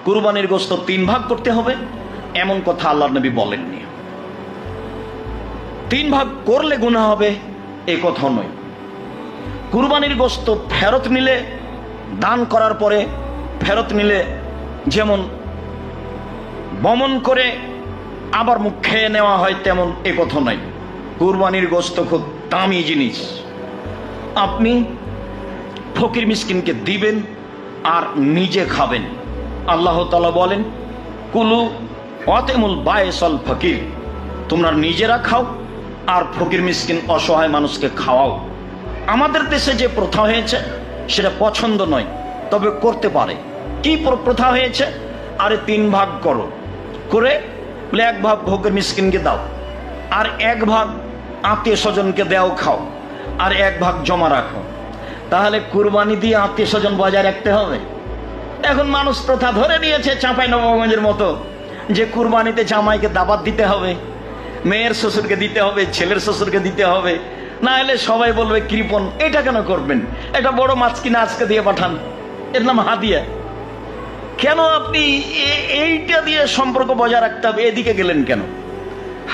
কুরবানির গোশত 3 ভাগ করতে হবে এমন কথা আল্লাহর নবী বলেননি। 3 ভাগ করলে গুনাহ হবে এই কথা নয়। কুরবানির গোশত ফেরত নিলে, দান করার পরে ফেরত নিলে যেমন বমন করে আবার মুখ খেয়ে নেওয়া হয় তেমন এ কথা নয়। কুরবানির গোশত খুব দামি জিনিস, আপনি ফকির মিসকিনকে দিবেন আর নিজে খাবেন। আল্লাহ তাআলা বলেন, কুলু ওয়াতিমুল বায়েসাল ফকির, তোমরা নিজেরা খাও আর ফকির মিসকিন অসহায় মানুষকে খাওয়াও। আমাদের দেশে যে প্রথা হয়েছে সেটা পছন্দ নয়, তবে করতে পারে। কি প্রথা হয়েছে? আরে 3 ভাগ করো, করে বলে 1 ভাগ ফকির মিসকিনকে দাও, আর 1 ভাগ আত্মীয় স্বজনকে দেও খাও, আর 1 ভাগ জমা রাখো। তাহলে কুরবানি দিয়ে আত্মীয় স্বজন বজায় রাখতে হবে। এখন মানুষ প্রথা ধরে নিয়েছে চাঁপাইনবাবগঞ্জের মতো, যে কুরবানিতে জামাইকে দাবাত দিতে হবে, মেয়ের শ্বশুরকে দিতে হবে, ছেলের শ্বশুরকে দিতে হবে, না হলে সবাই বলবে কৃপণ। এটা কেন করবেন? একটা বড় মাছ কিনে আজকে দিয়ে পাঠান, এর নাম হাদিয়া। কেন আপনি এইটা দিয়ে সম্পর্ক বজায় রাখতে হবে? এদিকে গেলেন কেন?